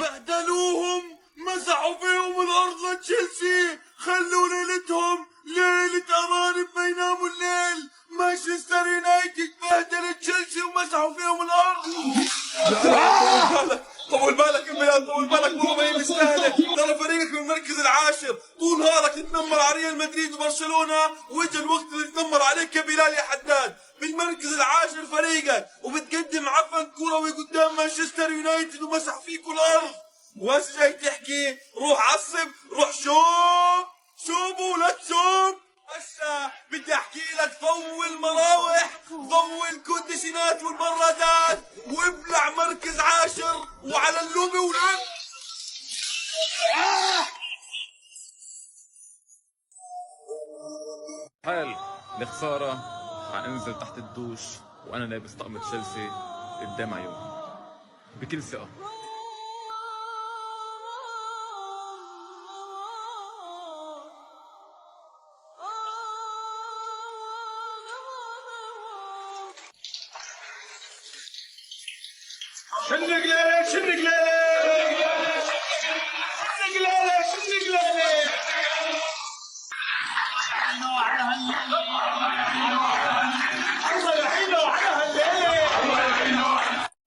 بهدلوهم، مسحوا فيهم الارض لتشيلسي، خلوا ليلتهم ليلة امان بينام الليل. مانشستر يونايتد بهدل تشيلسي ومسحوا فيهم الارض. طول بالك يا بلال، طول بالك، مو ما هي مستاهله. ترى فريقك من المركز العاشر، طول نهارك تتنمر على ريال مدريد وبرشلونه، واجا الوقت اللي تتنمر عليك يا بلال يا حداد. بالمركز العاشر فريقك وبتقدم عفن كروي قدام مانشستر يونايتد ومسح فيكوا الارض. وهسه جاي تحكي روح عصب، روح شوب ولا تشوب. هسه بدي احكي لك طول مراوح، طول كونديشنات والبرادات، وابلع مركز عاشر وعلى اللومي ولن. حال الخسارة حانزل تحت الدوش وانا لابس طقم تشيلسي قدام عيوني بكل ثقة. شنق ليلة